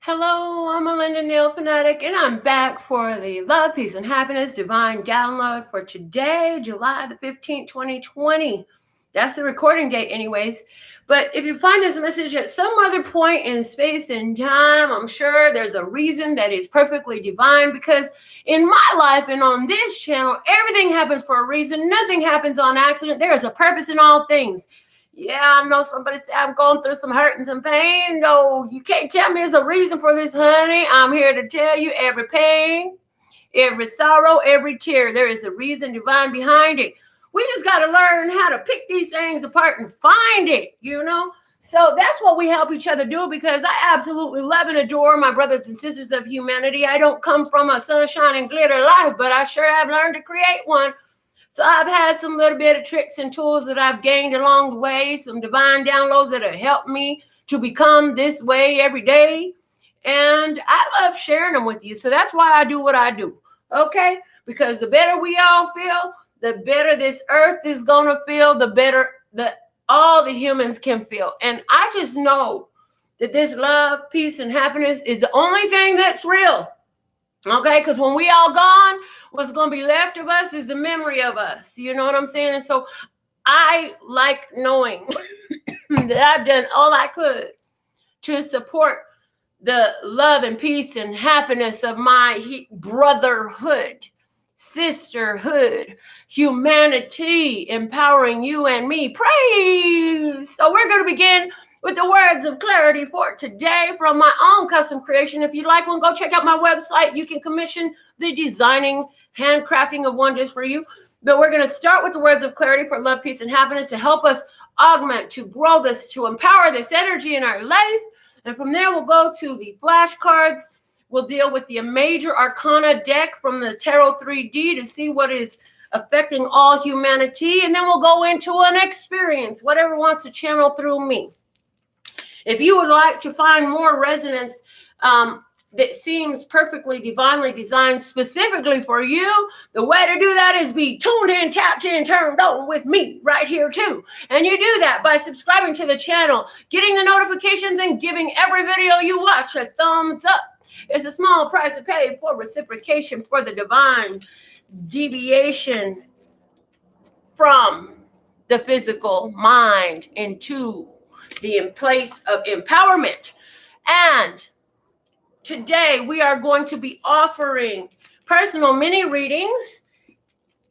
Hello, I'm Melinda NailFanatic, and I'm back for the Love, Peace, and Happiness Divine Download for today, July the 15th, 2020. That's the recording date anyways. But if you find this message at some other point in space and time, I'm sure there's a reason that is perfectly divine, because in my life and on this channel, everything happens for a reason. Nothing happens on accident. There is a purpose in all things. Yeah, I know somebody said I'm going through some hurt and some pain. No, you can't tell me there's a reason for this, honey. I'm here to tell you every pain, every sorrow, every tear, there is a reason divine behind it. We just got to learn how to pick these things apart and find it, So that's what we help each other do, because I absolutely love and adore my brothers and sisters of humanity. I don't come from a sunshine and glitter life, but I sure have learned to create one. So I've had some little bit of tricks and tools that I've gained along the way, some divine downloads that have helped me to become this way every day. And I love sharing them with you. So that's why I do what I do. Okay? Because the better we all feel, the better this earth is going to feel, the better that all the humans can feel. And I just know that this love, peace, and happiness is the only thing that's real. Okay, because when we all gone, what's going to be left of us is the memory of us. You know what I'm saying? And so I like knowing that I've done all I could to support the love and peace and happiness of my brotherhood, sisterhood, humanity, empowering you and me. Praise! So we're going to begin with the words of clarity for today from my own custom creation. If you'd like one, go check out my website. You can commission the designing, handcrafting of one just for you. But we're going to start with the words of clarity for love, peace, and happiness to help us augment, to grow this, to empower this energy in our life. And from there, we'll go to the flashcards. We'll deal with the major arcana deck from the Tarot 3D to see what is affecting all humanity. And then we'll go into an experience, whatever wants to channel through me. If you would like to find more resonance that seems perfectly divinely designed specifically for you, the way to do that is be tuned in, tapped in, turned on with me right here too. And you do that by subscribing to the channel, getting the notifications, and giving every video you watch a thumbs up. It's a small price to pay for reciprocation for the divine deviation from the physical mind into the place of empowerment. And today we are going to be offering personal mini readings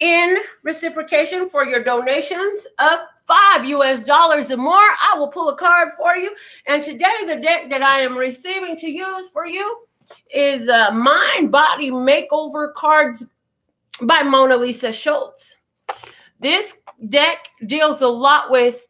in reciprocation for your donations of $5 or more. I will pull a card for you. And today the deck that I am receiving to use for you is Mind Body Makeover cards by Mona Lisa Schulz. This deck deals a lot with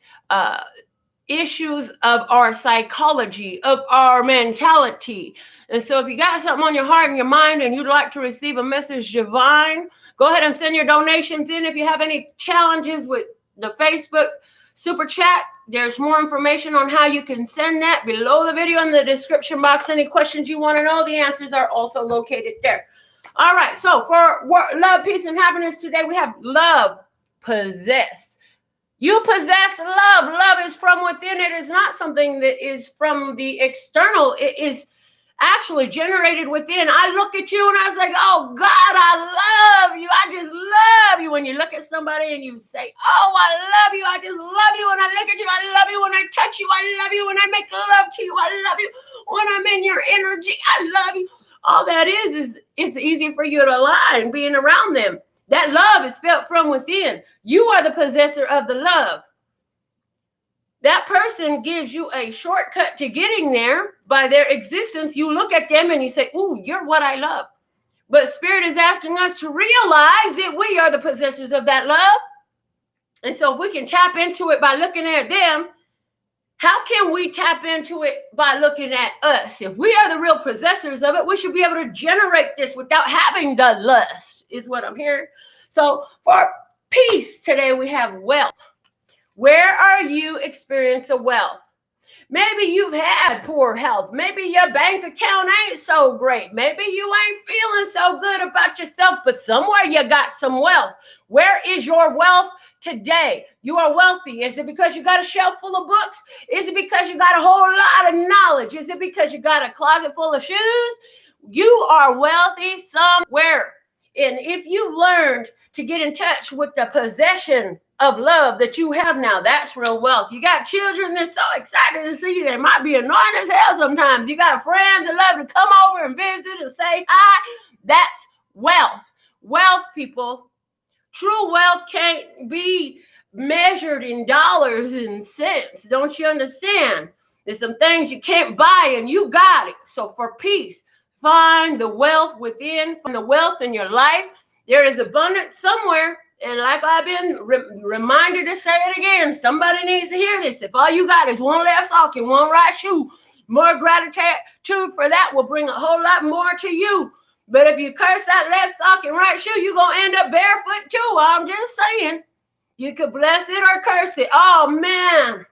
issues of our psychology, of our mentality. And so if you got something on your heart and your mind and you'd like to receive a message divine, go ahead and send your donations in. If you have any challenges with the Facebook super chat, there's more information on how you can send that below the video in the description box. Any questions you want to know, the answers are also located there. All right, so for love, peace, and happiness today, we have love, possess. You possess love. Love is from within. It is not something that is from the external. It is actually generated within. I look at you and I was like, oh God, I love you. I just love you. When you look at somebody and you say, oh, I love you. I just love you. When I look at you, I love you. When I touch you, I love you. When I make love to you, I love you. When I'm in your energy, I love you. All that is it's easy for you to align being around them. That love is felt from within. You are the possessor of the love. That person gives you a shortcut to getting there by their existence. You look at them and you say, ooh, you're what I love. But Spirit is asking us to realize that we are the possessors of that love. And so if we can tap into it by looking at them, how can we tap into it by looking at us? If we are the real possessors of it, we should be able to generate this without having the lust, is what I'm hearing. So for peace today, we have wealth. Where are you experiencing wealth? Maybe you've had poor health. Maybe your bank account ain't so great. Maybe you ain't feeling so good about yourself, but somewhere you got some wealth. Where is your wealth today. You are wealthy. Is it because you got a shelf full of books? Is it because you got a whole lot of knowledge? Is it because you got a closet full of shoes? You are wealthy somewhere. And if you've learned to get in touch with the possession of love that you have now, that's real wealth. You got children that's so excited to see you. They might be annoying as hell sometimes. You got friends that love to come over and visit and say hi. That's wealth. Wealth, people. True wealth can't be measured in dollars and cents. Don't you understand? There's some things you can't buy and you got it. So for peace, find the wealth within, find the wealth in your life. There is abundance somewhere. And like I've been reminded to say it again, somebody needs to hear this. If all you got is one left sock and one right shoe, more gratitude for that will bring a whole lot more to you. But if you curse that left sock and right shoe, you're going to end up barefoot too. I'm just saying. You could bless it or curse it. Oh, man.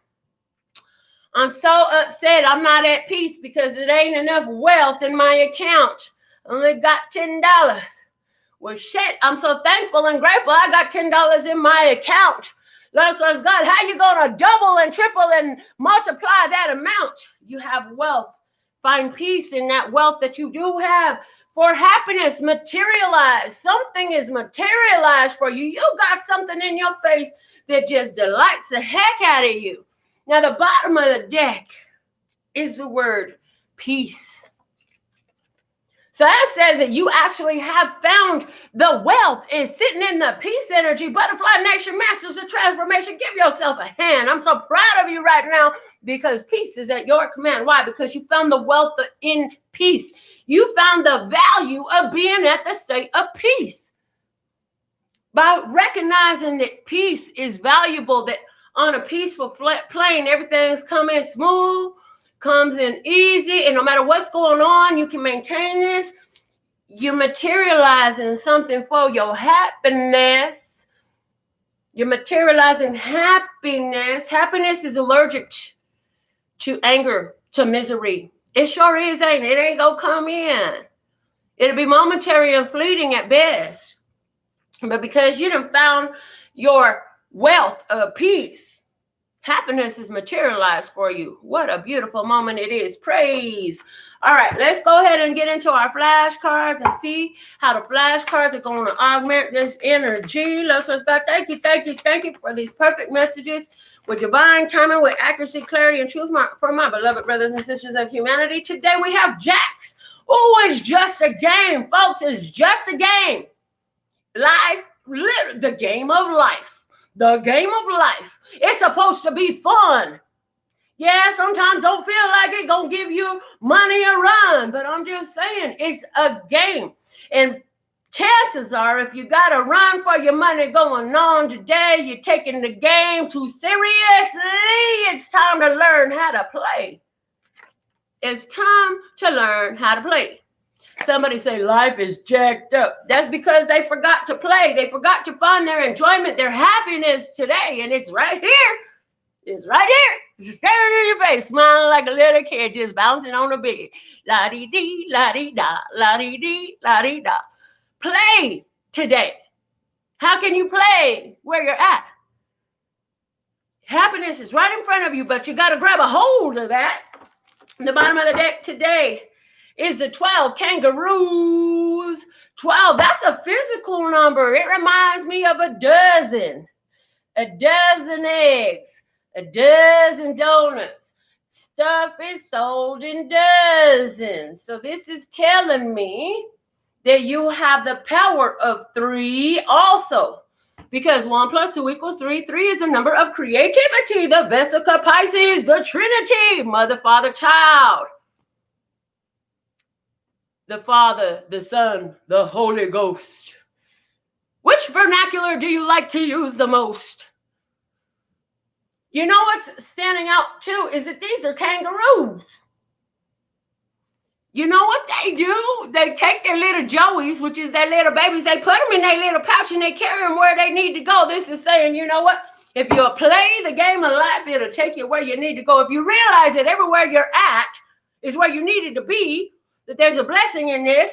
I'm so upset. I'm not at peace because it ain't enough wealth in my account. I only got $10. Well, shit, I'm so thankful and grateful I got $10 in my account. Lord, God, how you going to double and triple and multiply that amount? You have wealth. Find peace in that wealth that you do have. For happiness, materialized. Something is materialized for you. You got something in your face that just delights the heck out of you. Now, the bottom of the deck is the word peace. So that says that you actually have found the wealth is sitting in the peace energy. Butterfly Nation Masters of Transformation, give yourself a hand. I'm so proud of you right now because peace is at your command. Why? Because you found the wealth in peace. You found the value of being at the state of peace. By recognizing that peace is valuable, that on a peaceful plane, everything's coming smooth, comes in easy, and no matter what's going on, you can maintain this. You're materializing something for your happiness. You're materializing happiness. Happiness is allergic to anger, to misery. It sure is, ain't it? It ain't gonna come in. It'll be momentary and fleeting at best. But because you done found your wealth of peace, happiness is materialized for you. What a beautiful moment it is. Praise. All right, let's go ahead and get into our flashcards and see how the flashcards are going to augment this energy. Let's God, thank you for these perfect messages with divine timing, with accuracy, clarity, and truth for my beloved brothers and sisters of humanity. Today we have Jacks. Oh, it's just a game, folks. It's just a game. Life, the game of life. The game of life. It's supposed to be fun. Yeah, sometimes don't feel like it gonna give you money or run, but I'm just saying it's a game. And chances are, if you got to run for your money going on today, you're taking the game too seriously. It's time to learn how to play. It's time to learn how to play. Somebody say life is jacked up. That's because they forgot to play. They forgot to find their enjoyment, their happiness today. And it's right here. It's right here. It's staring in your face, smiling like a little kid, just bouncing on the bed. La-dee-dee, la-dee-da, la-dee-dee, la-dee-da. Play today. How can you play where you're at? Happiness is right in front of you, but you got to grab a hold of that. The bottom of the deck today is the 12 kangaroos. 12, that's a physical number. It reminds me of a dozen eggs, a dozen donuts. Stuff is sold in dozens. So this is telling me that you have the power of 3 also. Because 1 + 2 = 3. 3 is a number of creativity. The Vesica Pisces, the Trinity, Mother, Father, Child. The Father, the Son, the Holy Ghost. Which vernacular do you like to use the most? You know what's standing out too is that these are kangaroos. You know what they do? They take their little joeys, which is their little babies, they put them in their little pouch and they carry them where they need to go. This is saying, you know what? If you play the game of life, it'll take you where you need to go. If you realize that everywhere you're at is where you needed to be, that there's a blessing in this,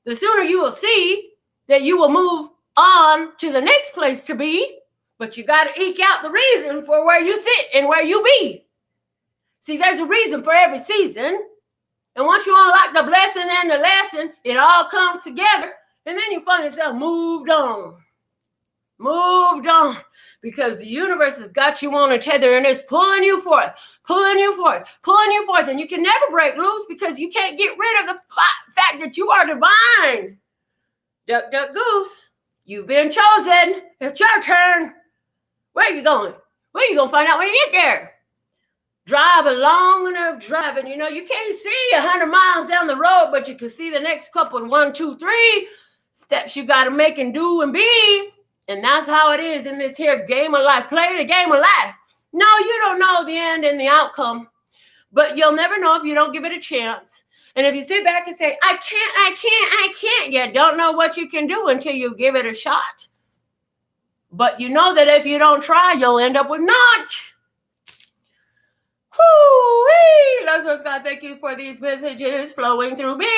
the sooner you will see that you will move on to the next place to be, But you got to eke out the reason for where you sit and where you be. See, there's a reason for every season. And once you unlock the blessing and the lesson, it all comes together. And then you find yourself moved on. Moved on. Because the universe has got you on a tether and it's pulling you forth, pulling you forth, pulling you forth. And you can never break loose because you can't get rid of the fact that you are divine. Duck, duck, goose. You've been chosen. It's your turn. Where are you going? Where are you going to find out when you get there? Drive a long enough driving. You know, you can't see 100 miles down the road, but you can see the next couple, 1, 2, 3 steps you got to make and do and be. And that's how it is in this here game of life. Play the game of life. No, you don't know the end and the outcome, but you'll never know if you don't give it a chance. And if you sit back and say, I can't, you don't know what you can do until you give it a shot. But you know that if you don't try, you'll end up with not. Whoo-wee! Let's God, thank you for these messages flowing through me.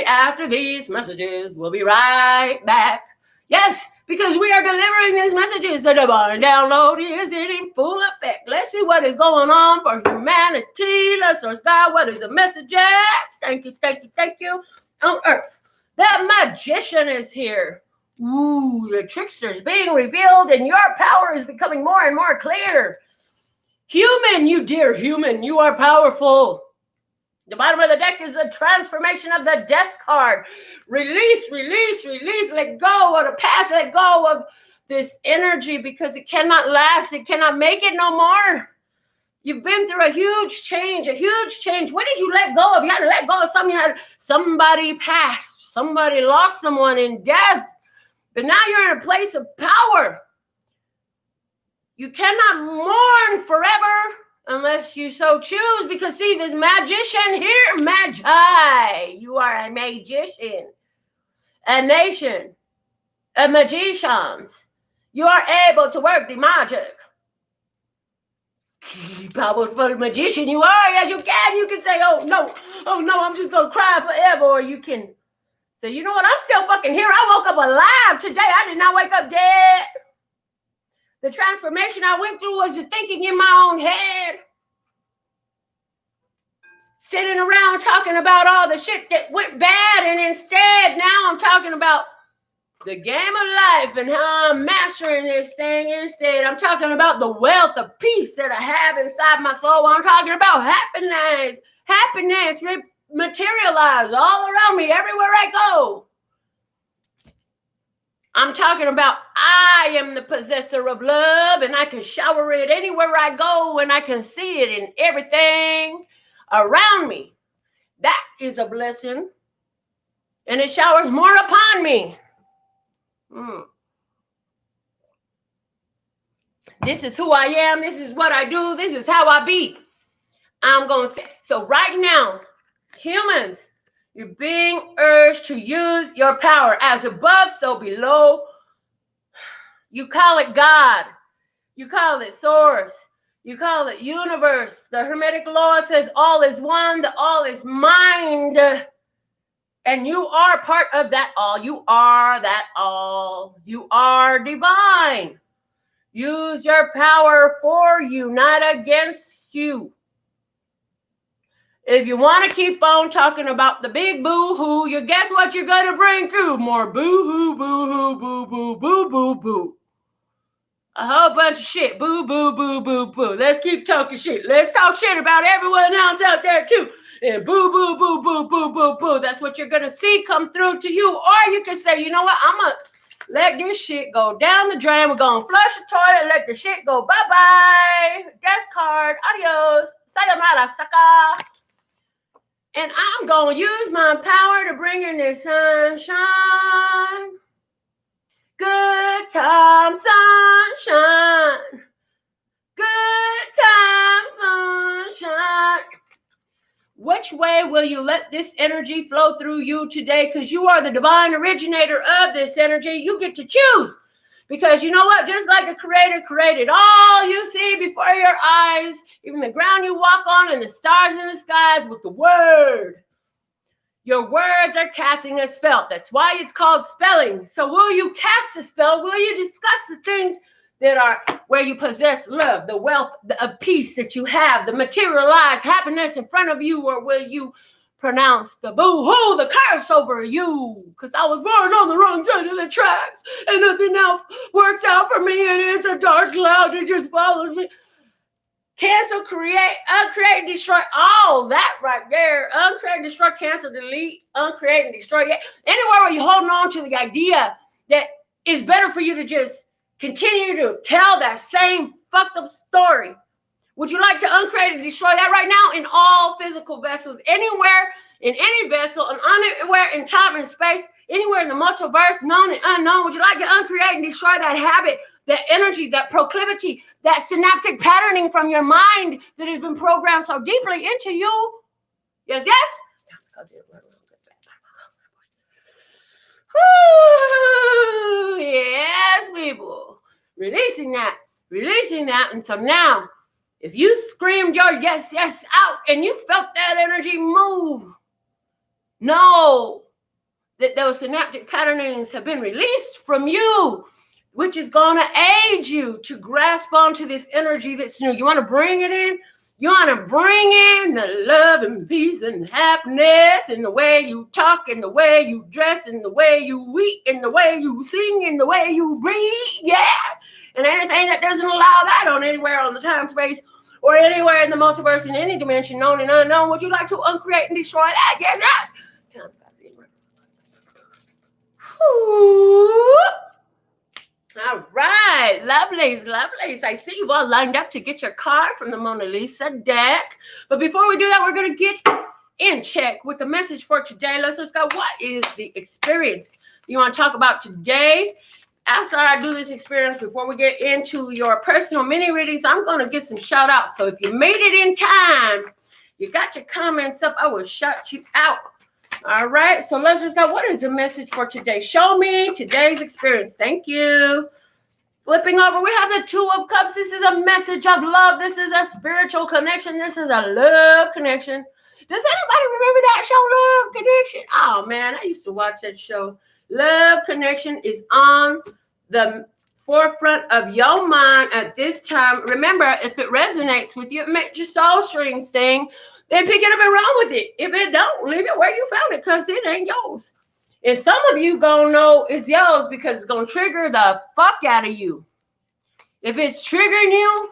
After these messages, we'll be right back. Yes, because we are delivering these messages. The divine download is in full effect. Let's see what is going on for humanity. Let's God, what is the messages? Thank you, thank you, thank you. On earth, the magician is here. Ooh, the trickster is being revealed and your power is becoming more and more clear. Human, you dear human, you are powerful. The bottom of the deck is a transformation of the death card. Release, release, release. Let go of the past. Let go of this energy because it cannot last. It cannot make it no more. You've been through a huge change, a huge change. What did you let go of? You had to let go of something. You had somebody passed. Somebody lost someone in death. But now you're in a place of power. You cannot mourn forever unless you so choose. Because see, this magician here, magi. You are a magician. A nation. A magicians. You are able to work the magic. Powerful magician you are. Yes, you can. You can say, oh no, I'm just going to cry forever. Or you can say, you know what, I'm still fucking here. I woke up alive today. I did not wake up dead. The transformation I went through was the thinking in my own head. Sitting around talking about all the shit that went bad. And instead, now I'm talking about the game of life and how I'm mastering this thing instead. I'm talking about the wealth of peace that I have inside my soul. I'm talking about happiness. Happiness materialized all around me, everywhere I go. I'm talking about I am the possessor of love and I can shower it anywhere I go and I can see it in everything around me. That is a blessing. And it showers more upon me. This is who I am. This is what I do. This is how I be. I'm going to say. So right now, humans, you're being urged to use your power as above, so below. You call it God. You call it source. You call it universe. The Hermetic law says all is one. The all is mind. And you are part of that all. You are that all. You are divine. Use your power for you, not against you. If you want to keep on talking about the big boo-hoo, you guess what you're going to bring through? More boo-hoo, boo-hoo, boo-boo, boo-boo-boo. A whole bunch of shit. Boo, boo, boo, boo, boo. Let's keep talking shit. Let's talk shit about everyone else out there too. And boo, boo, boo, boo, boo, boo, boo. That's what you're going to see come through to you. Or you can say, you know what? I'm going to let this shit go down the drain. We're going to flush the toilet. Let the shit go. Bye-bye. Death card. Adios. Sayonara, sucker. And I'm going to use my power to bring in this sunshine. Good time, sunshine. Good time, sunshine. Which way will you let this energy flow through you today? Because you are the divine originator of this energy. You get to choose. Because you know what? Just like the Creator created all you see before your eyes, even the ground you walk on and the stars in the skies with the word. Your words are casting a spell. That's why it's called spelling. So will you cast a spell? Will you discuss the things that are where you possess love, the wealth of peace that you have, the materialized happiness in front of you, or will you pronounce the boo-hoo, the curse over you? Because I was born on the wrong side of the tracks and nothing else works out for me, and it's a dark cloud that just follows me. Cancel, create, uncreate, destroy, all that right there. Uncreate, destroy, cancel, delete, uncreate, and destroy. Anywhere where you're holding on to the idea that it's better for you to just continue to tell that same fucked up story. Would you like to uncreate and destroy that right now in all physical vessels, anywhere, in any vessel, and anywhere in time and space, anywhere in the multiverse, known and unknown? Would you like to uncreate and destroy that habit, that energy, that proclivity, that synaptic patterning from your mind that has been programmed so deeply into you? Yes, yes? Woo, yes, people. Releasing that. And so now, if you screamed your yes, yes out and you felt that energy move, know that those synaptic patternings have been released from you, which is going to aid you to grasp onto this energy that's new. You want to bring it in? You want to bring in the love and peace and happiness in the way you talk, in the way you dress, in the way you eat, in the way you sing, in the way you breathe, yeah. And anything that doesn't allow that on anywhere on the time space or anywhere in the multiverse in any dimension, known and unknown, would you like to uncreate and destroy that? Yes, yes. All right, lovelies. I see you all lined up to get your card from the Mona Lisa deck. But before we do that, we're going to get in check with the message for today. Let's just go. What is the experience you want to talk about today? After I do this experience, before we get into your personal mini readings, I'm going to get some shout outs. So if you made it in time, you got your comments up, I will shout you out. All right, so let's just go. What is the message for today? Show me today's experience. Thank you. Flipping over, we have the Two of Cups. This is a message of love. This is a spiritual connection. This is a love connection. Does anybody remember that show, Love Connection? Oh, man, I used to watch that show. Love Connection is on the forefront of your mind at this time. Remember, if it resonates with you, it makes your soul strings sing. Then pick it up and run with it. If it don't, leave it where you found it, because it ain't yours. And some of you gonna know it's yours because it's gonna trigger the fuck out of you. If it's triggering you,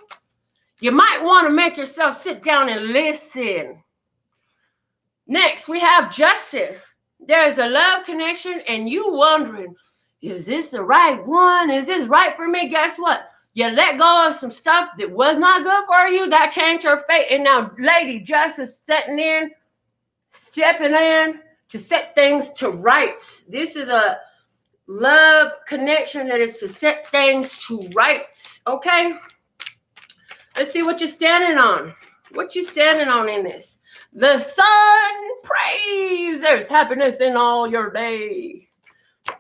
you might want to make yourself sit down and listen. Next, we have Justice. There's a love connection and you wondering, is this the right one? Is this right for me? Guess what? You let go of some stuff that was not good for you. That changed your fate. And now Lady Justice stepping in to set things to rights. This is a love connection that is to set things to rights. Okay? Let's see what you're standing on. What you standing on in this? The sun prays. There's happiness in all your day.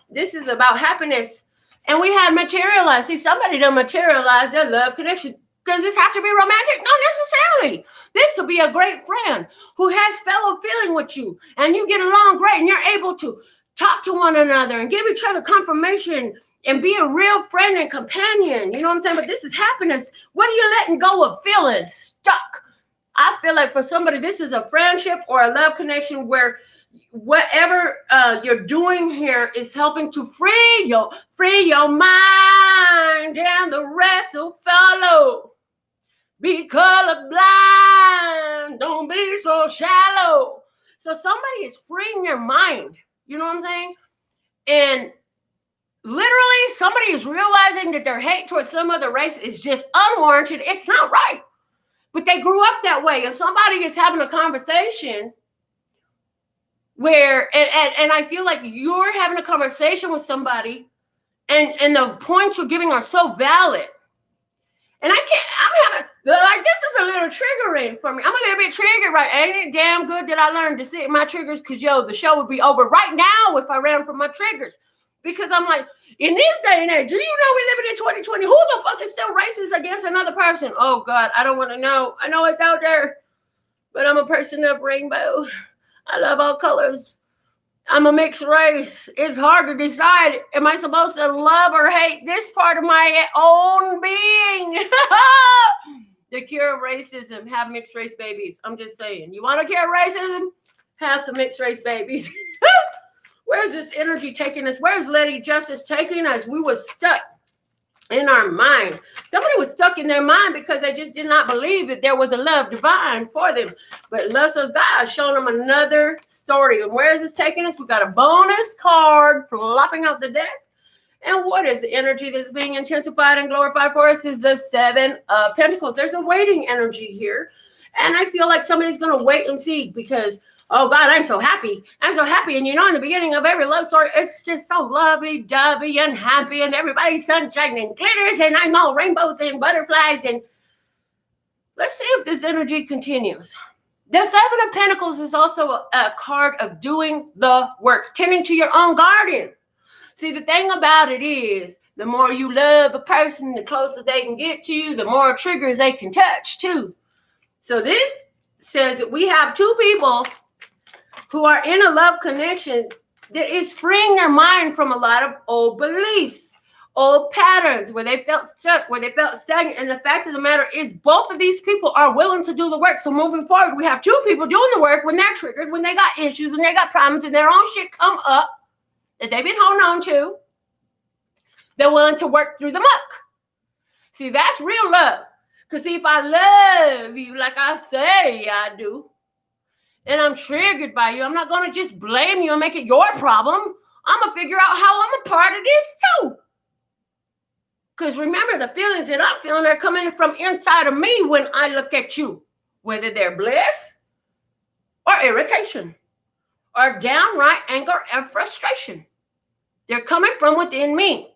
This is about happiness. And we have materialized. See, somebody done materialize their love connection. Does this have to be romantic? Not necessarily. This could be a great friend who has fellow feeling with you. And you get along great. And you're able to talk to one another and give each other confirmation and be a real friend and companion. You know what I'm saying? But this is happiness. What are you letting go of feeling stuck? I feel like for somebody, this is a friendship or a love connection where whatever you're doing here is helping to free your mind, and the rest will follow. Be colorblind, don't be so shallow. So somebody is freeing their mind, you know what I'm saying? And literally somebody is realizing that their hate towards some other race is just unwarranted. It's not right. But they grew up that way, and somebody is having a conversation where, and I feel like you're having a conversation with somebody, and the points you're giving are so valid. And this is a little triggering for me. I'm a little bit triggered, right? Ain't it damn good that I learned to sit in my triggers? Because, the show would be over right now if I ran from my triggers. Because I'm like, in this day and age, do you know we live in 2020? Who the fuck is still racist against another person? Oh, God, I don't want to know. I know it's out there, but I'm a person of rainbow. I love all colors. I'm a mixed race. It's hard to decide. Am I supposed to love or hate this part of my own being? The cure of racism, have mixed race babies. I'm just saying. You want to cure racism? Have some mixed race babies. Where's this energy taking us? Where's Lady Justice taking us? We were stuck in our mind. Somebody was stuck in their mind because they just did not believe that there was a love divine for them. But Lesser's God is showing them another story. And where is this taking us? We got a bonus card flopping out the deck. And what is the energy that's being intensified and glorified for us is the Seven of Pentacles. There's a waiting energy here. And I feel like somebody's going to wait and see because, oh God, I'm so happy. I'm so happy. And you know, in the beginning of every love story, it's just so lovey-dovey and happy and everybody's sunshine and glitters and I know rainbows and butterflies. And let's see if this energy continues. The Seven of Pentacles is also a card of doing the work, tending to your own garden. See, the thing about it is, the more you love a person, the closer they can get to you, the more triggers they can touch too. So this says that we have two people who are in a love connection that is freeing their mind from a lot of old beliefs, old patterns, where they felt stuck, where they felt stagnant. And the fact of the matter is both of these people are willing to do the work. So moving forward, we have two people doing the work when they're triggered, when they got issues, when they got problems and their own shit come up that they've been holding on to. They're willing to work through the muck. See, that's real love. Because see, if I love you like I say I do, and I'm triggered by you, I'm not going to just blame you and make it your problem. I'm going to figure out how I'm a part of this too. Because remember, the feelings that I'm feeling are coming from inside of me when I look at you, whether they're bliss or irritation or downright anger and frustration. They're coming from within me.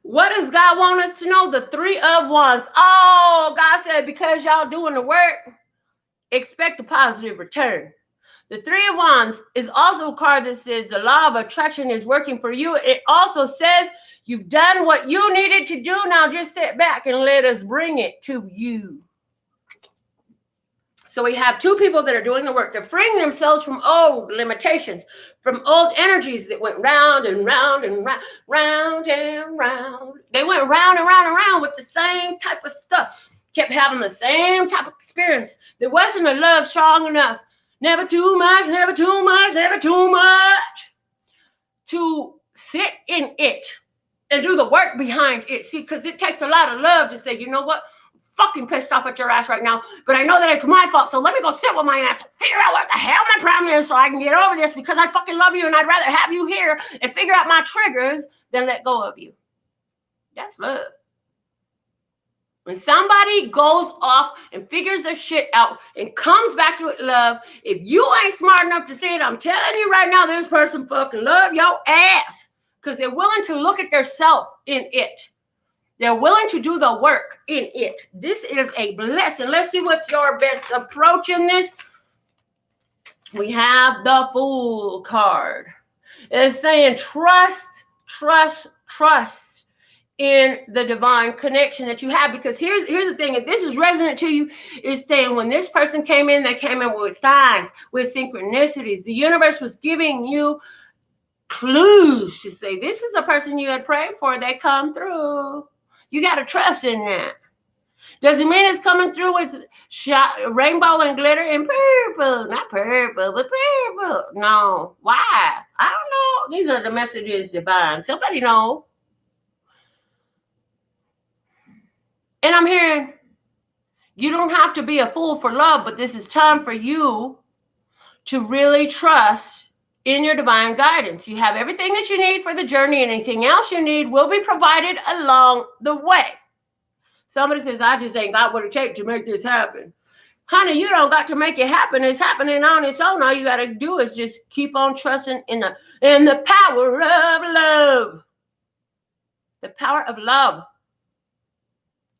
What does God want us to know? The Three of Wands. Oh, God said, because y'all doing the work, expect a positive return. The Three of Wands is also a card that says the law of attraction is working for you. It also says you've done what you needed to do. Now just sit back and let us bring it to you. So we have two people that are doing the work. They're freeing themselves from old limitations, from old energies that went round and round and round, round and round. They went round and round and round with the same type of stuff. Kept having the same type of experience. There wasn't a love strong enough. Never too much, never too much, never too much. To sit in it and do the work behind it. See, because it takes a lot of love to say, you know what? Fucking pissed off at your ass right now, but I know that it's my fault, so let me go sit with my ass, figure out what the hell my problem is so I can get over this because I fucking love you and I'd rather have you here and figure out my triggers than let go of you. That's love. When somebody goes off and figures their shit out and comes back to it love, if you ain't smart enough to see it, I'm telling you right now, this person fucking love your ass because they're willing to look at their self in it. They're willing to do the work in it. This is a blessing. Let's see what's your best approach in this. We have the Fool card. It's saying trust, trust, trust in the divine connection that you have. Because here's the thing. If this is resonant to you, it's saying when this person came in, they came in with signs, with synchronicities. The universe was giving you clues to say, this is a person you had prayed for. They come through. You got to trust in that. Doesn't mean it's coming through with rainbow and glitter and purple. Not purple, but purple. No. Why? I don't know. These are the messages divine. Somebody know. And I'm hearing, you don't have to be a fool for love, but this is time for you to really trust in your divine guidance. You have everything that you need for the journey. Anything else you need will be provided along the way. Somebody says, I just ain't got what it takes to make this happen. Honey, you don't got to make it happen. It's happening on its own. All you got to do is just keep on trusting in the power of love. The power of love.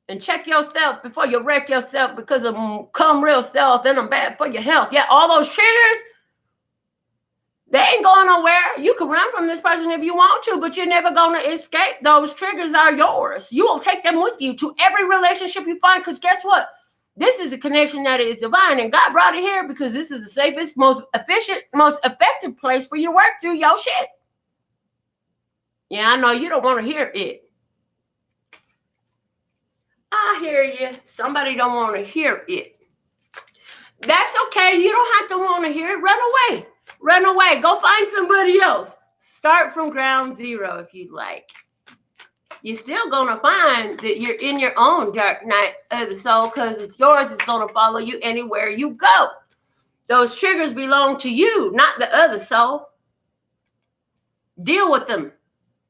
And check yourself before you wreck yourself because of come real self and I'm bad for your health. Yeah, all those triggers, they ain't going nowhere. You can run from this person if you want to, but you're never going to escape. Those triggers are yours. You will take them with you to every relationship you find because guess what? This is a connection that is divine, and God brought it here because this is the safest, most efficient, most effective place for you to work through your shit. Yeah, I know you don't want to hear it. I hear you. Somebody don't want to hear it. That's okay. You don't have to want to hear it. Run away. Run away. Go find somebody else. Start from ground zero if you'd like. You're still going to find that you're in your own dark night of the soul because it's yours. It's going to follow you anywhere you go. Those triggers belong to you, not the other soul. Deal with them.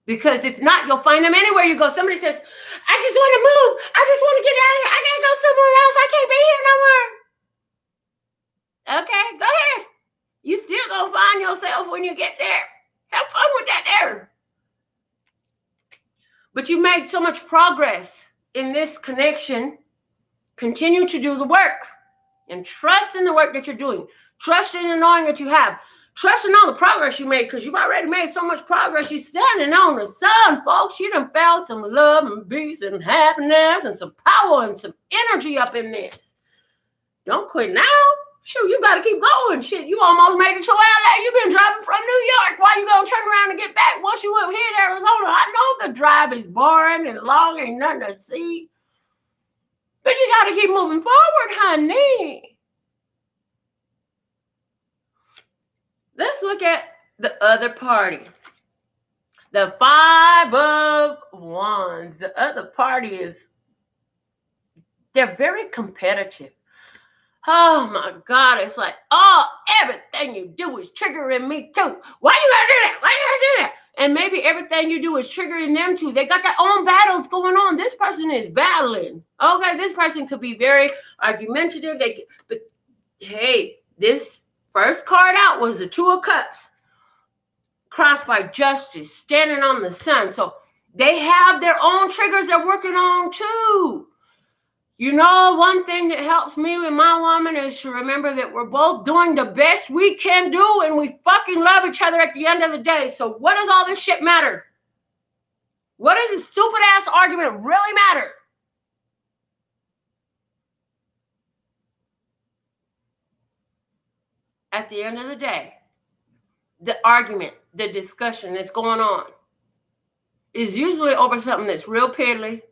Because if not, you'll find them anywhere you go. Somebody says, I just want to move. I just want to get out of here. I got to go somewhere else. I can't be here no more. Okay, go ahead. You still going to find yourself when you get there. Have fun with that there. But you made so much progress in this connection. Continue to do the work. And trust in the work that you're doing. Trust in the knowing that you have. Trust in all the progress you made because you've already made so much progress. You're standing on the sun, folks. You done found some love and peace and happiness and some power and some energy up in this. Don't quit now. Shoot, you got to keep going. Shit, you almost made it to LA. You've been driving from New York. Why you going to turn around and get back once you up here in Arizona? I know the drive is boring and long, ain't nothing to see. But you got to keep moving forward, honey. Let's look at the other party. The 5 of Wands. The other party is, they're very competitive. Oh my God, it's like, oh, everything you do is triggering me too. Why you gotta do that? Why you gotta do that? And maybe everything you do is triggering them too. They got their own battles going on. This person is battling. Okay, this person could be very argumentative. But hey, this first card out was the 2 of Cups. Crossed by Justice, standing on the sun. So they have their own triggers they're working on too. You know, one thing that helps me with my woman is to remember that we're both doing the best we can do and we fucking love each other at the end of the day. So what does all this shit matter? What does this stupid ass argument really matter? At the end of the day, the argument, the discussion that's going on is usually over something that's real piddly,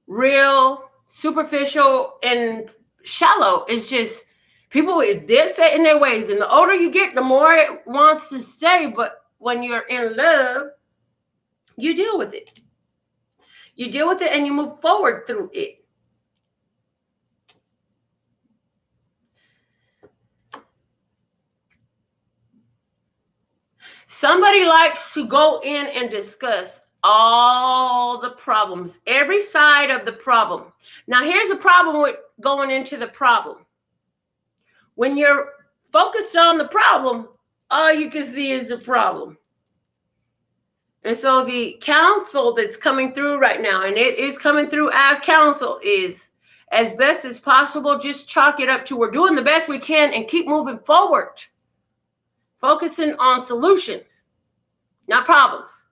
real superficial and shallow. It's just people is dead set in their ways. And the older you get, the more it wants to stay. But when you're in love, you deal with it. You deal with it and you move forward through it. Somebody likes to go in and discuss all the problems, every side of the problem. Now, here's the problem with going into the problem. When you're focused on the problem, all you can see is the problem. And so the counsel that's coming through right now, and it is coming through as counsel, is as best as possible, just chalk it up to we're doing the best we can and keep moving forward. Focusing on solutions, not problems.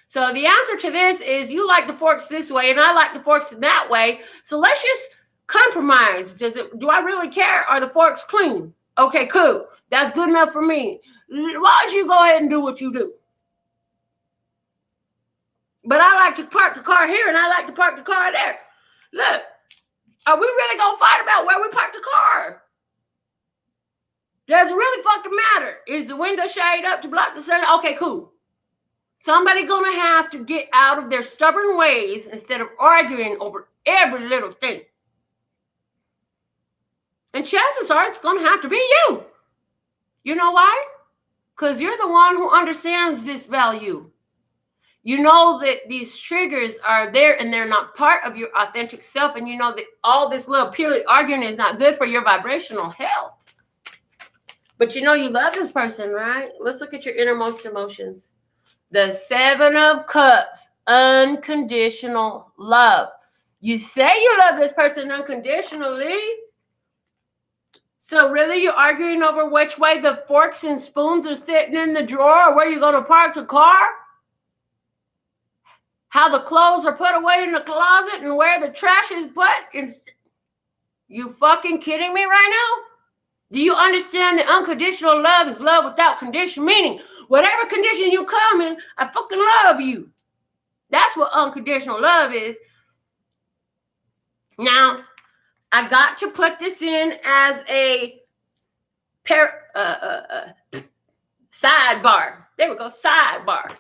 So the answer to this is you like the forks this way and I like the forks in that way. So let's just compromise. Do I really care? Are the forks clean? Okay, cool. That's good enough for me. Why don't you go ahead and do what you do? But I like to park the car here and I like to park the car there. Look, are we really going to fight about where we park the car? Does it really fucking matter? Is the window shade up to block the sun? Okay, cool. Somebody gonna have to get out of their stubborn ways instead of arguing over every little thing. And chances are it's gonna have to be you. You know why? Because you're the one who understands this value. You know that these triggers are there and they're not part of your authentic self. And you know that all this little purely arguing is not good for your vibrational health. But you know you love this person, right? Let's look at your innermost emotions. The 7 of Cups, unconditional love. You say you love this person unconditionally. So really you're arguing over which way the forks and spoons are sitting in the drawer or where you're going to park the car? How the clothes are put away in the closet and where the trash is put? You fucking kidding me right now? Do you understand that unconditional love is love without condition? Meaning, whatever condition you come in, I fucking love you. That's what unconditional love is. Now, I got to put this in as a sidebar. There we go, sidebar.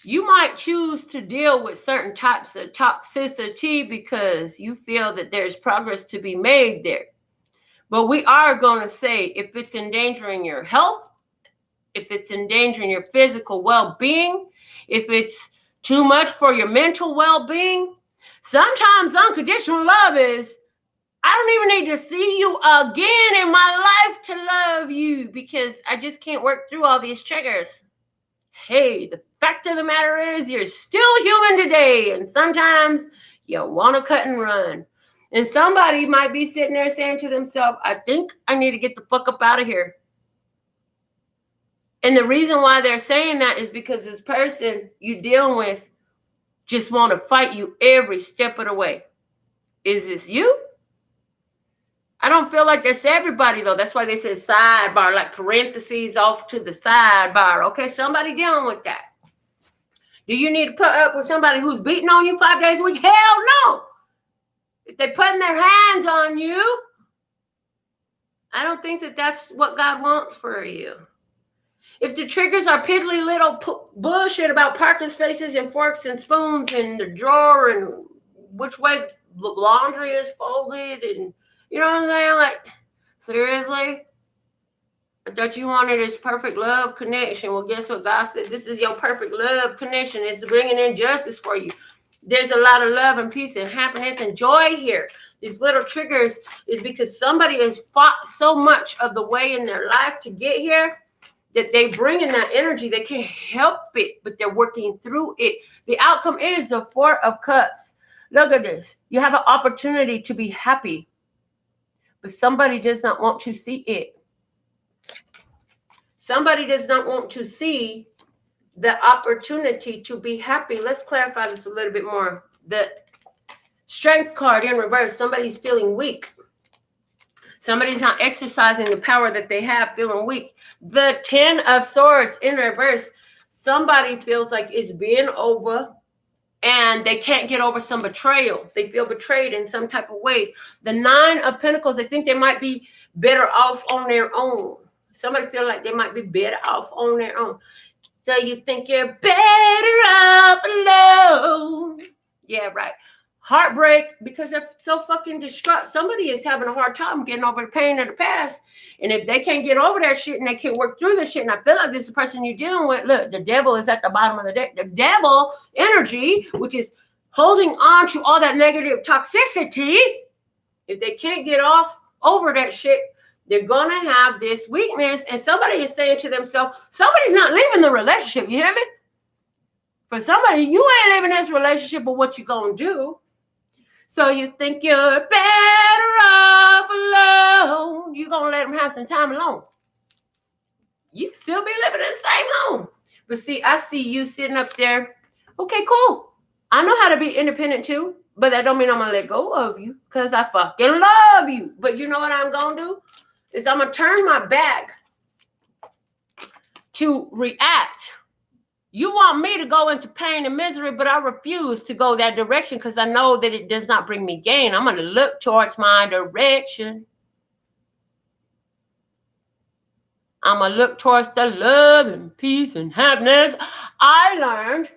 You might choose to deal with certain types of toxicity because you feel that there's progress to be made there. But we are going to say if it's endangering your health, if it's endangering your physical well-being, if it's too much for your mental well-being, sometimes unconditional love is, I don't even need to see you again in my life to love you because I just can't work through all these triggers. Hey, the fact of the matter is you're still human today, and sometimes you want to cut and run. And somebody might be sitting there saying to themselves, I think I need to get the fuck up out of here. And the reason why they're saying that is because this person you're dealing with just want to fight you every step of the way. Is this you? I don't feel like that's everybody, though. That's why they said sidebar, like parentheses off to the sidebar. Okay, somebody dealing with that. Do you need to put up with somebody who's beating on you 5 days a week? Hell no. If they're putting their hands on you, I don't think that that's what God wants for you. If the triggers are piddly little bullshit about parking spaces and forks and spoons and the drawer and which way laundry is folded and you know what I'm saying? Like, seriously? I thought you wanted this perfect love connection. Well, guess what? God said this is your perfect love connection. It's bringing in justice for you. There's a lot of love and peace and happiness and joy here. These little triggers is because somebody has fought so much of the way in their life to get here that they bring in that energy. They can't help it, but they're working through it. The outcome is the Four of Cups. Look at this. You have an opportunity to be happy, but somebody does not want to see it. Somebody does not want to see the opportunity to be happy. Let's clarify this a little bit more. The Strength card in reverse. Somebody's feeling weak. Somebody's not exercising the power that they have, feeling weak. The 10 of Swords in reverse. Somebody feels like it's being over and they can't get over some betrayal. They feel betrayed in some type of way. The 9 of Pentacles, they think they might be better off on their own. Somebody feel like they might be better off on their own. So you think you're better off alone. Yeah, right. Heartbreak because they're so fucking distraught. Somebody is having a hard time getting over the pain of the past. And if they can't get over that shit and they can't work through the shit, and I feel like this is the person you're dealing with, look, the devil is at the bottom of the deck. The devil energy, which is holding on to all that negative toxicity, if they can't get over that shit, they're going to have this weakness. And somebody is saying to themselves, somebody's not leaving the relationship. You hear me? For somebody, you ain't leaving this relationship, but what you going to do? So you think you're better off alone. You're going to let them have some time alone. You can still be living in the same home. But see, I see you sitting up there. Okay, cool. I know how to be independent too. But that don't mean I'm going to let go of you. Because I fucking love you. But you know what I'm going to do? Is I'm going to turn my back to react. You want me to go into pain and misery, but I refuse to go that direction because I know that it does not bring me gain. I'm going to look towards my direction. I'm going to look towards the love and peace and happiness. I learned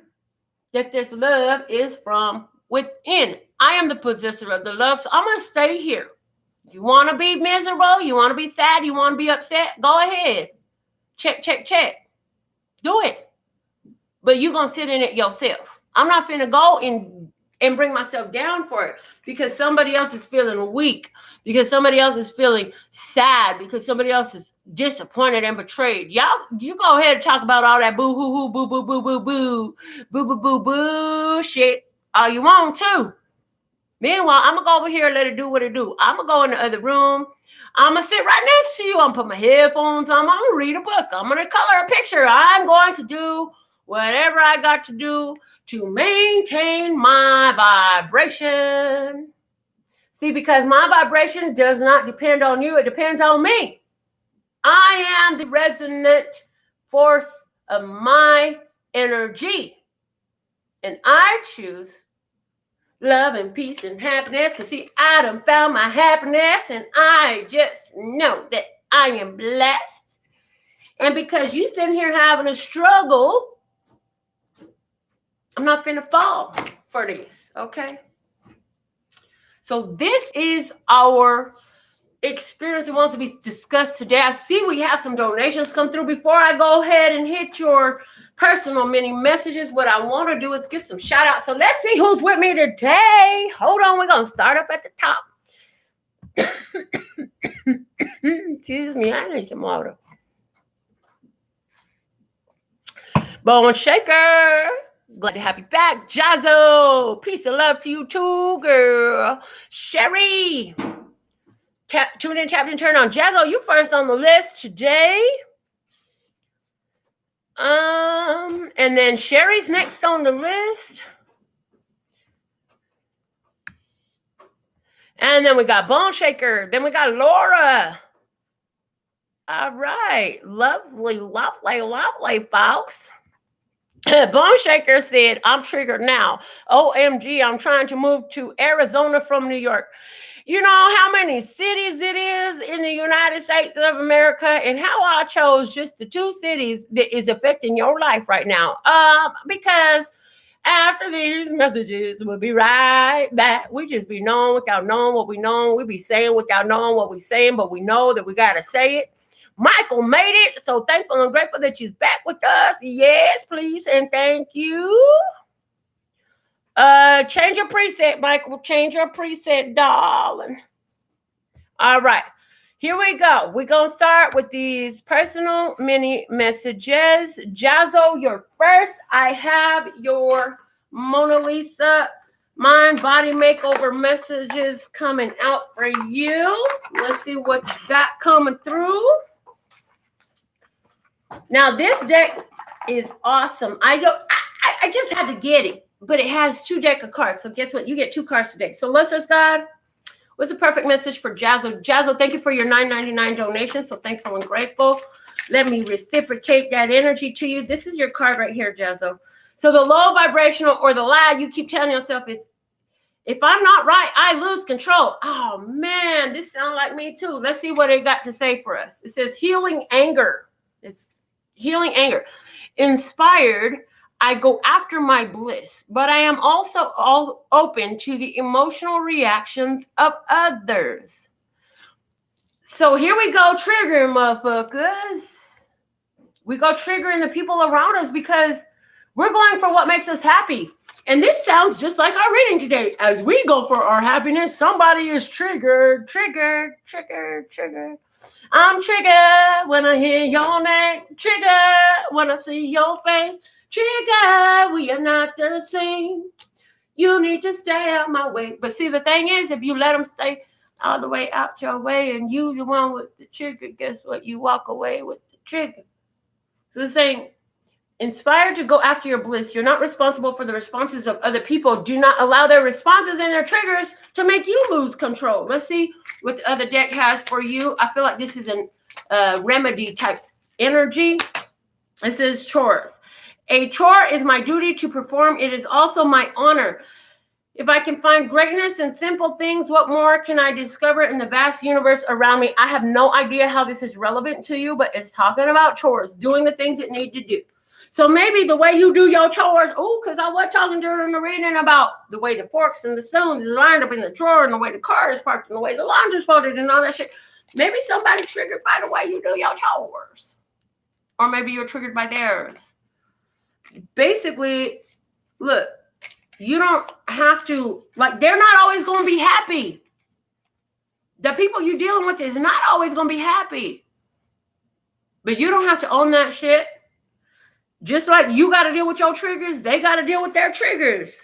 that this love is from within. I am the possessor of the love, so I'm going to stay here. You want to be miserable? You want to be sad? You want to be upset? Go ahead. Check, check, check. Do it. But you're going to sit in it yourself. I'm not finna go and bring myself down for it because somebody else is feeling weak, because somebody else is feeling sad, because somebody else is disappointed and betrayed. Y'all, you go ahead and talk about all that boo-hoo-hoo, boo-boo-boo-boo-boo, boo-boo-boo-boo shit all you want to. Meanwhile, I'm going to go over here and let it do what it do. I'm going to go in the other room. I'm going to sit right next to you. I'm going to put my headphones on. I'm going to read a book. I'm going to color a picture. I'm going to do whatever I got to do to maintain my vibration. See, because my vibration does not depend on you. It depends on me. I am the resonant force of my energy. And I choose love and peace and happiness. Because see, I done found my happiness. And I just know that I am blessed. And because you sitting here having a struggle, I'm not finna fall for this, okay? So this is our experience that wants to be discussed today. I see we have some donations come through. Before I go ahead and hit your personal mini messages, what I want to do is get some shout outs. So let's see who's with me today. Hold on, we're going to start up at the top. Excuse me, I need some water. Bone Shaker. Glad to have you back. Jazzo. Peace and love to you too, girl. Sherry. Tune in, tap and turn on. Jazzo, you first on the list today. And then Sherry's next on the list. And then we got Bone Shaker. Then we got Laura. All right. Lovely, lovely, lovely, folks. Bone Shaker said, I'm triggered now. OMG, I'm trying to move to Arizona from New York. You know how many cities it is in the United States of America, and how I chose just the 2 cities that is affecting your life right now. Because after these messages, we'll be right back. We just be knowing without knowing what we know. We be saying without knowing what we saying, but we know that we got to say it. Michael made it, so thankful and grateful that you're back with us. Yes, please, and thank you. Change your preset, Michael. Change your preset, darling. All right, here we go. We're going to start with these personal mini messages. Jazzo, you're first. I have your Mona Lisa Mind Body Makeover messages coming out for you. Let's see what you got coming through. Now, this deck is awesome. I just had to get it, but it has 2 decks of cards. So guess what? You get 2 cards today. So, Luster's God, what's the perfect message for Jazzo? Jazzo, thank you for your $9.99 donation. So thankful and grateful. Let me reciprocate that energy to you. This is your card right here, Jazzo. So the low vibrational or the lie you keep telling yourself is, if I'm not right, I lose control. Oh, man, this sounds like me too. Let's see what it got to say for us. It says healing anger. It's healing anger. Inspired, I go after my bliss, but I am also open to the emotional reactions of others. So here we go, triggering motherfuckers. We go triggering the people around us because we're going for what makes us happy. And this sounds just like our reading today. As we go for our happiness, somebody is triggered, triggered, triggered, triggered. I'm triggered when I hear your name. Triggered when I see your face. Triggered, we are not the same. You need to stay out my way. But see, the thing is, if you let them stay all the way out your way and you the one with the trigger, guess what? You walk away with the trigger. So the saying, inspired to go after your bliss. You're not responsible for the responses of other people. Do not allow their responses and their triggers to make you lose control. Let's see what the other deck has for you. I feel like this is a remedy type energy. It says chores. A chore is my duty to perform. It is also my honor. If I can find greatness in simple things, what more can I discover in the vast universe around me? I have no idea how this is relevant to you, but it's talking about chores, doing the things that need to do. So maybe the way you do your chores, because I was talking during the reading about the way the forks and the spoons is lined up in the drawer and the way the car is parked and the way the laundry's folded and all that shit. Maybe somebody triggered by the way you do your chores. Or maybe you're triggered by theirs. Basically, look, you don't have to, like, they're not always going to be happy. The people you're dealing with is not always going to be happy. But you don't have to own that shit. Just like you got to deal with your triggers, they got to deal with their triggers.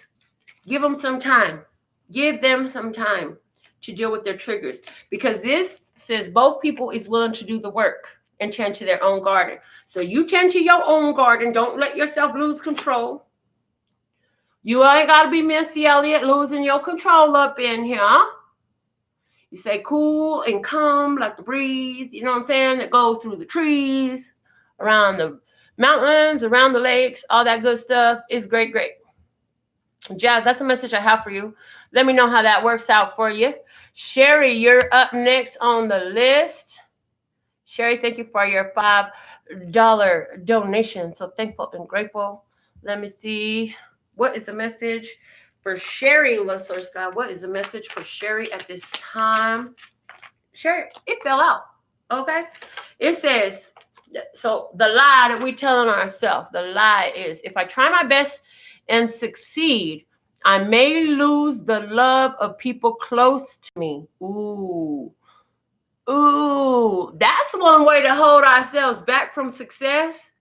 Give them some time. Give them some time to deal with their triggers. Because this says both people is willing to do the work and tend to their own garden. So you tend to your own garden. Don't let yourself lose control. You ain't got to be Missy Elliott losing your control up in here. You say cool and calm like the breeze, you know what I'm saying? That goes through the trees, around the mountains, around the lakes, all that good stuff is great, great. Jazz, that's a message I have for you. Let me know how that works out for you. Sherry, you're up next on the list. Sherry, thank you for your $5 donation. So thankful and grateful. Let me see. What is the message for Sherry, Listeners God? What is the message for Sherry at this time? Sherry, it fell out. Okay. It says, so the lie that we're telling ourselves, the lie is, if I try my best and succeed, I may lose the love of people close to me. Ooh, that's one way to hold ourselves back from success.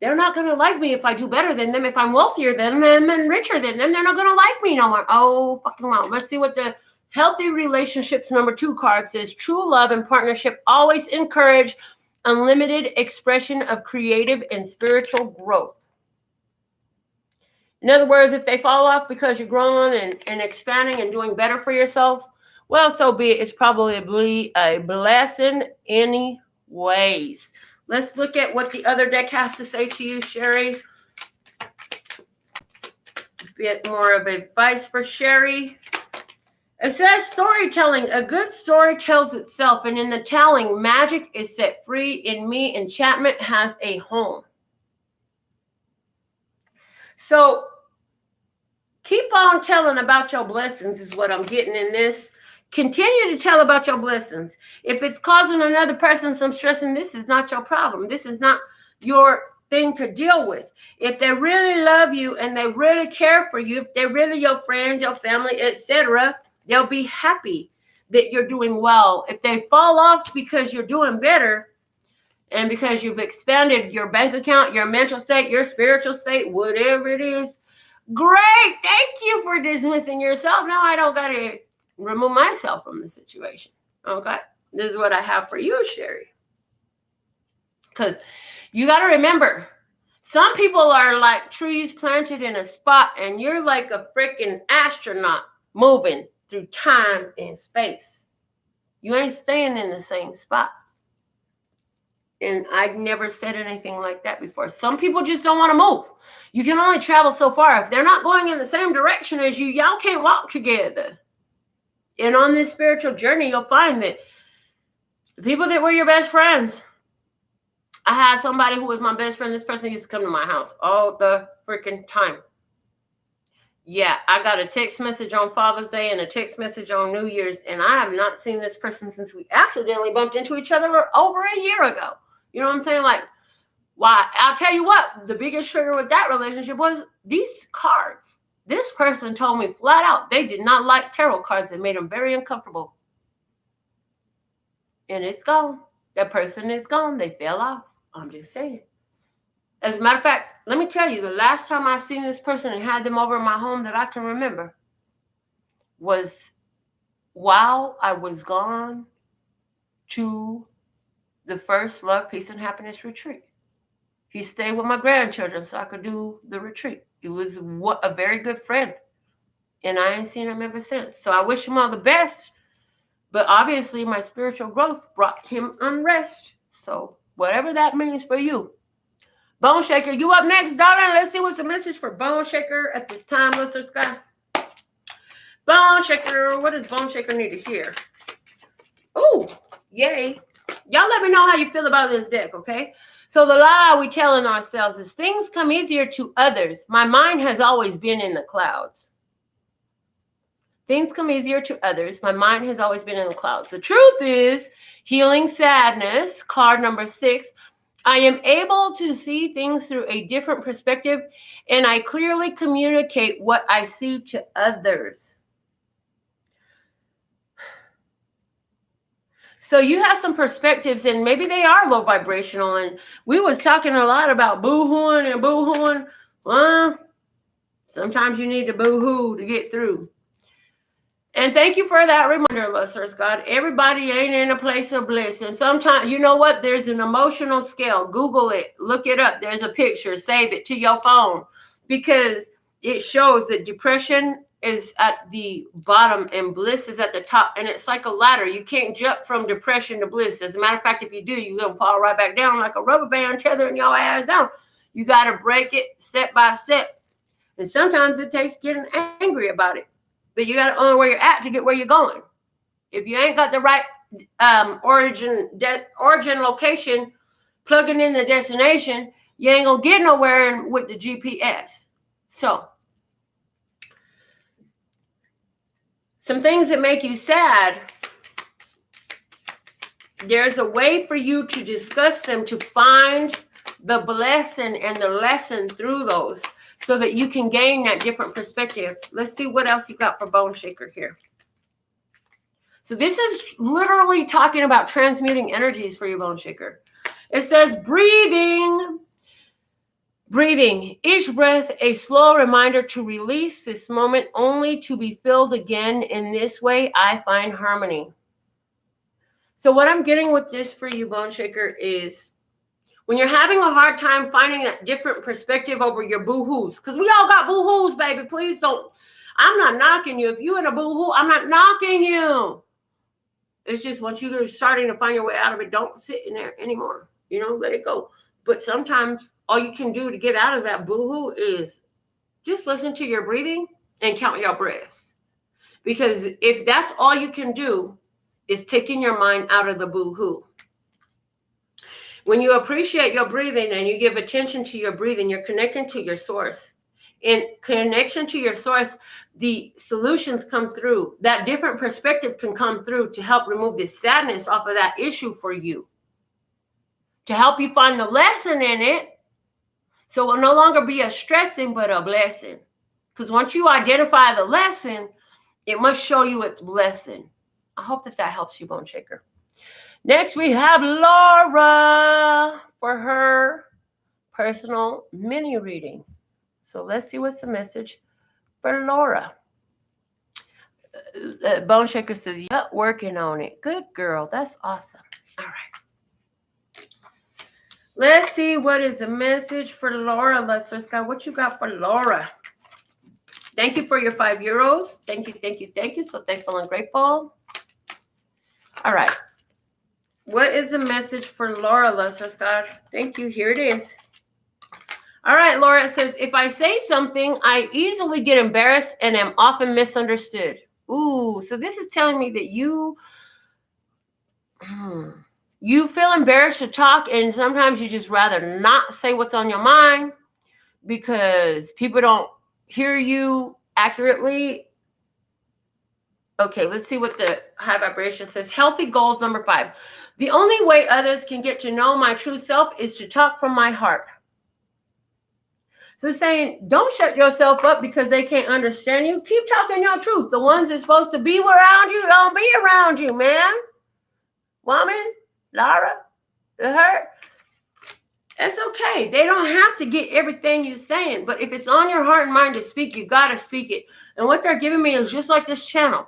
They're not going to like me if I do better than them. If I'm wealthier than them and richer than them, they're not going to like me no more. Oh, fucking well. Let's see what the healthy relationships number 2 card says. True love and partnership always encourage unlimited expression of creative and spiritual growth. In other words, if they fall off because you're growing and expanding and doing better for yourself, well, so be it. It's probably a blessing anyways. Let's look at what the other deck has to say to you, Sherry. A bit more of advice for Sherry. It says storytelling. A good story tells itself, and in the telling, magic is set free. In me, enchantment has a home. So keep on telling about your blessings is what I'm getting in this. Continue to tell about your blessings. If it's causing another person some stress, and this is not your problem. This is not your thing to deal with. If they really love you and they really care for you, if they're really your friends, your family, etc., they'll be happy that you're doing well. If they fall off because you're doing better and because you've expanded your bank account, your mental state, your spiritual state, whatever it is, great. Thank you for dismissing yourself. Now I don't got to remove myself from the situation. Okay. This is what I have for you, Sherry. Because you got to remember, some people are like trees planted in a spot, and you're like a freaking astronaut moving through time and space. You ain't staying in the same spot. And I've never said anything like that before. Some people just don't want to move. You can only travel so far. If they're not going in the same direction as you, y'all can't walk together. And on this spiritual journey, you'll find that the people that were your best friends. I had somebody who was my best friend. This person used to come to my house all the freaking time. Yeah, I got a text message on Father's Day and a text message on New Year's, and I have not seen this person since we accidentally bumped into each other over a year ago. You know what I'm saying? Like, why? I'll tell you what, the biggest trigger with that relationship was these cards. This person told me flat out they did not like tarot cards. It made them very uncomfortable. And it's gone. That person is gone. They fell off. I'm just saying. As a matter of fact, let me tell you, the last time I seen this person and had them over in my home that I can remember was while I was gone to the first Love, Peace, and Happiness retreat. He stayed with my grandchildren so I could do the retreat. He was a very good friend. And I ain't seen him ever since. So I wish him all the best. But obviously my spiritual growth brought him unrest. So whatever that means for you. Bone Shaker, you up next, darling. Let's see what's the message for Bone Shaker at this time, listeners. Bone Shaker, what does Bone Shaker need to hear? Oh, yay. Y'all let me know how you feel about this deck, okay? So the lie we telling ourselves is things come easier to others. My mind has always been in the clouds. Things come easier to others. My mind has always been in the clouds. The truth is, healing sadness, card number 6. I am able to see things through a different perspective, and I clearly communicate what I see to others. So you have some perspectives, and maybe they are low vibrational. And we was talking a lot about boo-hooing and boo-hooing. Well, sometimes you need to boo-hoo to get through. And thank you for that reminder, listeners. God, everybody ain't in a place of bliss. And sometimes, you know what? There's an emotional scale. Google it. Look it up. There's a picture. Save it to your phone. Because it shows that depression is at the bottom and bliss is at the top. And it's like a ladder. You can't jump from depression to bliss. As a matter of fact, if you do, you're going to fall right back down like a rubber band tethering your ass down. You got to break it step by step. And sometimes it takes getting angry about it. But you got to own where you're at to get where you're going. If you ain't got the right origin location, plugging in the destination, you ain't going to get nowhere with the GPS. So, some things that make you sad, there's a way for you to discuss them to find the blessing and the lesson through those so that you can gain that different perspective. Let's see what else you got for Bone Shaker here. So this is literally talking about transmuting energies for you, Bone Shaker. It says breathing. Breathing, each breath a slow reminder to release this moment only to be filled again. In this way, I find harmony. So what I'm getting with this for you, Bone Shaker, is when you're having a hard time finding that different perspective over your boo-hoos, because we all got boo-hoos, baby. Please don't. I'm not knocking you. If you're in a boo-hoo, I'm not knocking you. It's just once you're starting to find your way out of it, don't sit in there anymore. You know, let it go. But sometimes all you can do to get out of that boo-hoo is just listen to your breathing and count your breaths. Because if that's all you can do is taking your mind out of the boo-hoo. When you appreciate your breathing and you give attention to your breathing, you're connecting to your source. In connection to your source, the solutions come through. That different perspective can come through to help remove this sadness off of that issue for you. To help you find the lesson in it, so it will no longer be a stressing, but a blessing. Because once you identify the lesson, it must show you its blessing. I hope that helps you, Bone Shaker. Next, we have Laura for her personal mini reading. So let's see what's the message for Laura. Bone Shaker says, yep, working on it. Good girl. That's awesome. All right. Let's see what is the message for Laura. Let's go. What you got for Laura? Thank you for your €5. Thank you, thank you, thank you. So thankful and grateful. All right. What is the message for Laura, Lester Scott? Thank you. Here it is. All right, Laura, it says, if I say something, I easily get embarrassed and am often misunderstood. Ooh, so this is telling me that you feel embarrassed to talk, and sometimes you just rather not say what's on your mind because people don't hear you accurately. Okay, let's see what the high vibration says. Healthy goals, number 5. The only way others can get to know my true self is to talk from my heart. So it's saying, don't shut yourself up because they can't understand you. Keep talking your truth. The ones that's supposed to be around you don't be around you, man. Woman, Laura, it hurt. It's okay. They don't have to get everything you're saying. But if it's on your heart and mind to speak, you got to speak it. And what they're giving me is just like this channel.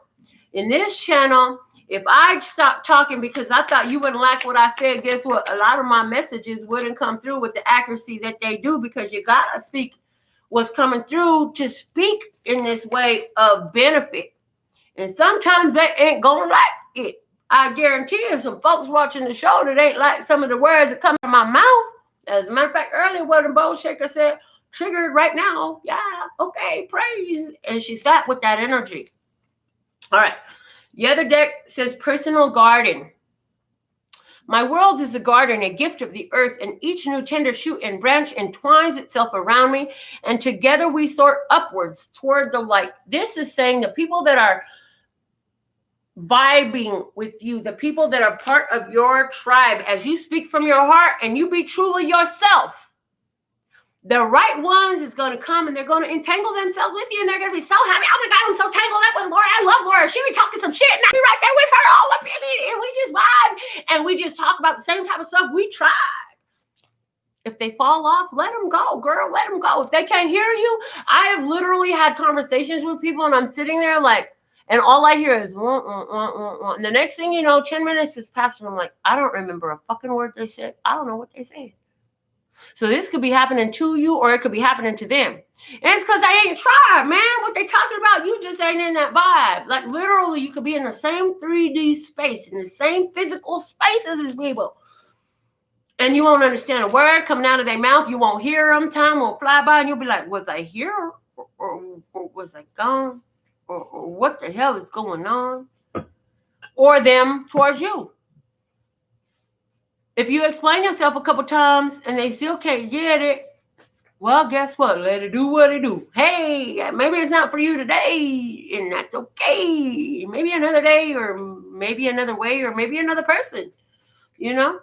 In this channel, if I stopped talking because I thought you wouldn't like what I said, guess what? A lot of my messages wouldn't come through with the accuracy that they do because you got to speak what's coming through to speak in this way of benefit. And sometimes they ain't going to like it. I guarantee you some folks watching the show that ain't like some of the words that come out of my mouth. As a matter of fact, earlier what the Bone Shaker said, triggered right now. Yeah, okay, praise. And she sat with that energy. All right. The other deck says personal garden. My world is a garden, a gift of the earth, and each new tender shoot and branch entwines itself around me, and together we soar upwards toward the light. This is saying the people that are vibing with you, the people that are part of your tribe, as you speak from your heart and you be truly yourself, the right ones is going to come and they're going to entangle themselves with you and they're going to be so happy. Oh my God, I'm so tangled up with Laura. I love Laura. She be talking some shit and I be right there with her all up in it. And we just vibe and we just talk about the same type of stuff we tried. If they fall off, let them go, girl. Let them go. If they can't hear you, I have literally had conversations with people and I'm sitting there like, and all I hear is, wah, wah, wah, wah, wah. And the next thing you know, 10 minutes is passed and I'm like, I don't remember a fucking word they said. I don't know what they said. So this could be happening to you, or it could be happening to them. And it's because they ain't tried, man. What they talking about, you just ain't in that vibe. Like literally, you could be in the same 3D space, in the same physical space as these people. And you won't understand a word coming out of their mouth. You won't hear them. Time will fly by, and you'll be like, was I here? Or was I gone? Or what the hell is going on? Or them towards you. If you explain yourself a couple times and they still can't get it, well, guess what? Let it do what it do. Hey, maybe it's not for you today, and that's okay. Maybe another day, or maybe another way, or maybe another person, you know?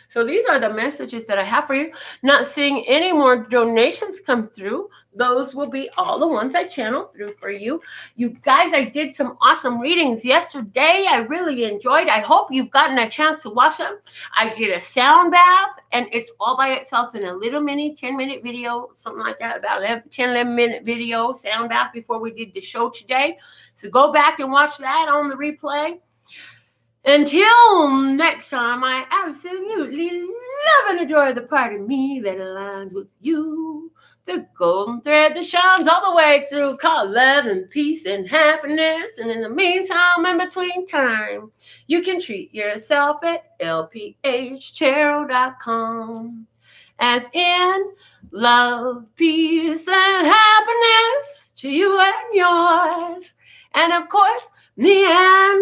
So these are the messages that I have for you. Not seeing any more donations come through. Those will be all the ones I channeled through for you. You guys, I did some awesome readings yesterday. I really enjoyed. I hope you've gotten a chance to watch them. I did a sound bath, and it's all by itself in a little mini 10-minute video, something like that, about 10-11-minute video sound bath before we did the show today. So go back and watch that on the replay. Until next time, I absolutely love and adore the part of me that aligns with you. The golden thread that shines all the way through, called love and peace and happiness. And in the meantime, in between time, you can treat yourself at lphtarot.com. As in love, peace, and happiness to you and yours. And of course, me and